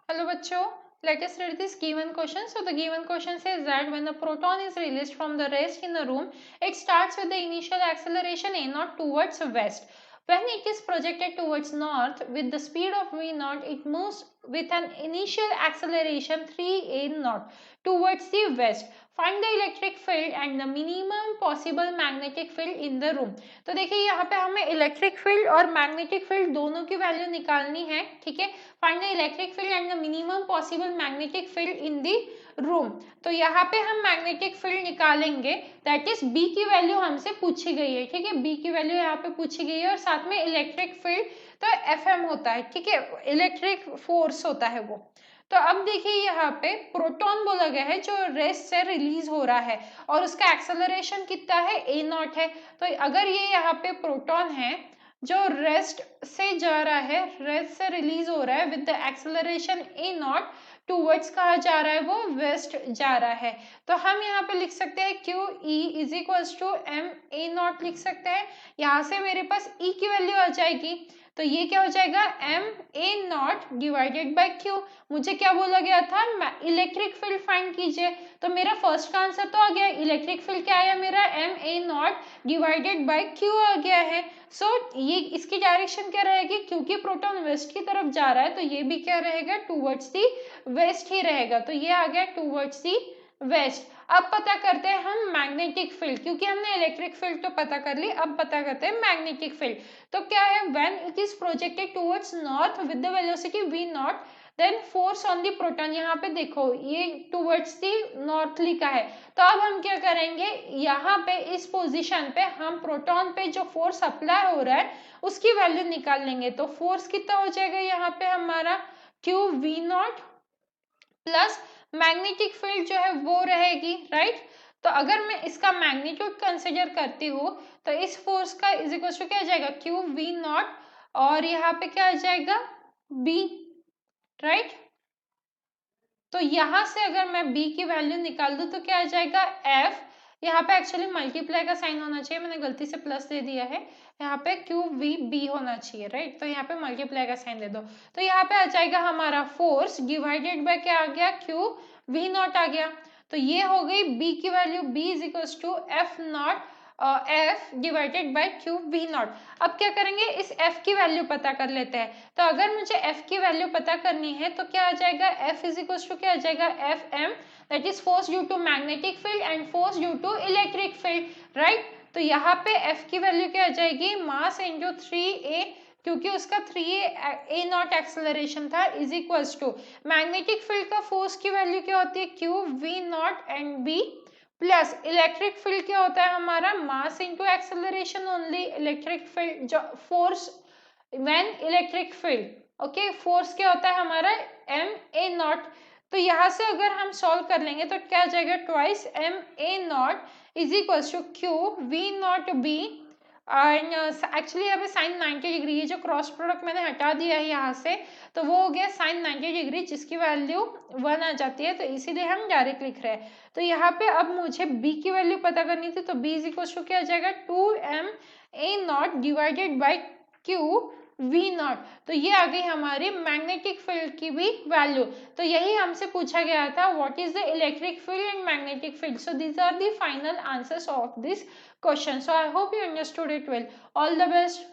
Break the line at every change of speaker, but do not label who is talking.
Hello बच्चों, let us read this given question. So the given question says that when a proton is released from the rest in a room, it starts with the initial acceleration a naught towards west. When it is projected towards north with the speed of v naught, it moves with an initial acceleration 3a naught towards the west. Find the electric field and the minimum possible magnetic field in the room. तो देखिए यहाँ पे हमें electric field और magnetic field दोनों की value निकालनी है, ठीक है। Find the electric field and the minimum possible magnetic field in the room. तो यहाँ पे हम मैग्नेटिक फील्ड निकालेंगे, दैट इज बी की वैल्यू हमसे पूछी गई है, ठीक है। बी की वैल्यू यहाँ पे पूछी गई है और साथ में इलेक्ट्रिक फील्ड तो एफएम होता है, ठीक है, इलेक्ट्रिक फोर्स होता है वो। तो अब देखिए यहाँ पे प्रोटॉन बोला गया है जो रेस्ट से रिलीज हो रहा है और उसका एक्सेलरेशन कितना है, ए नॉट है। तो अगर ये यहाँ पे प्रोटॉन है जो रेस्ट से जा रहा है, रेस्ट से रिलीज हो रहा है with the acceleration A not towards कहा जा रहा है, वो वेस्ट जा रहा है। तो हम यहाँ पे लिख सकते हैं Q E is equals to M A naught लिख सकते हैं। यहाँ से मेरे पास ई की वैल्यू आ जाएगी, तो ये क्या हो जाएगा, M A naught divided by Q. मुझे क्या बोला गया था, इलेक्ट्रिक फील्ड फाइंड कीजिए, तो मेरा फर्स्ट का आंसर तो आ गया। इलेक्ट्रिक फील्ड क्या आया मेरा, M A naught divided by Q आ गया है। सो ये इसकी डायरेक्शन क्या रहेगी, क्योंकि प्रोटॉन वेस्ट की तरफ जा रहा है तो ये भी क्या रहेगा, टूवर्ड्स दी वेस्ट ही रहेगा। तो ये आ गया टूवर्ड्स दी वेस्ट। अब पता करते हैं हम मैग्नेटिक फील्ड, क्योंकि हमने इलेक्ट्रिक फील्ड तो पता कर ली, अब पता करते हैं मैग्नेटिक फील्ड। तो क्या है, when it is projected towards north with the velocity v naught, then force on the proton, यहाँ पे देखो ये टुवर्ड्स दी नॉर्थ लिखा है। तो अब हम क्या करेंगे, यहाँ पे इस पोजीशन पे हम प्रोटॉन पे जो फोर्स अप्लाई हो रहा है उसकी वैल्यू निकाल लेंगे। तो फोर्स कितना हो जाएगा यहाँ पे हमारा, Q V naught plus magnetic field जो है वो रहेगी, राइट। तो अगर मैं इसका मैग्नीट्यूड कंसिडर करती हूँ तो इस फोर्स का इज इक्वल टू क्या आ जाएगा, क्यू वी नॉट, और यहाँ पे क्या आ जाएगा, बी, राइट। तो यहाँ से अगर मैं बी की वैल्यू निकाल दूँ तो क्या आ जाएगा, एफ, यहाँ पे एक्चुअली मल्टीप्लाई का साइन होना चाहिए, मैंने गलती से प्लस दे दिया है, यहाँ पे क्यू वी बी होना चाहिए, राइट। तो यहाँ पे मल्टीप्लाई का साइन दे दो, तो यहाँ पे आ जाएगा हमारा फोर्स डिवाइडेड बाय क्या आ गया, क्यू वी नॉट आ गया। तो ये हो गई बी की value, B is equals to F naught F divided by Q V naught. अब क्या करेंगे, इस एफ की वैल्यू पता कर लेते हैं। तो अगर मुझे एफ की वैल्यू पता करनी है तो क्या आ जाएगा, एफ इज इक्वल टू क्या आ जाएगा, F M, that is force due to magnetic field and force due to electric field, right. तो यहाँ पे एफ की वैल्यू क्या आ जाएगी, मास इंटू 3a, क्योंकि उसका 3a ए नॉट एक्सेलरेशन था, is equals to magnetic field का फोर्स की वैल्यू क्या होती है, Q V naught and B, plus electric field क्या होता है हमारा, mass into acceleration only, electric field जो force when electric field, okay, force क्या होता है हमारा, एम ए नॉट। तो यहाँ से अगर हम सॉल्व कर लेंगे तो क्या आ जाएगा, twice M A naught is equal to Q V naught B, and actually यहाँ पे साइन 90 डिग्री है, जो क्रॉस प्रोडक्ट मैंने हटा दिया है यहाँ से, तो वो हो गया साइन 90 डिग्री, जिसकी वैल्यू 1 आ जाती है, तो इसीलिए हम डायरेक्ट लिख रहे हैं। तो यहाँ पे अब मुझे b की वैल्यू पता करनी थी, तो b इज इक्वल टू क्या आ जाएगा, 2m a naught divided by Q V naught. तो ये आ गई हमारी मैग्नेटिक फील्ड की भी वैल्यू। तो यही हमसे पूछा गया था, what is the electric field and magnetic field. So these are the final answers of this question. So I hope you understood it well. All the best.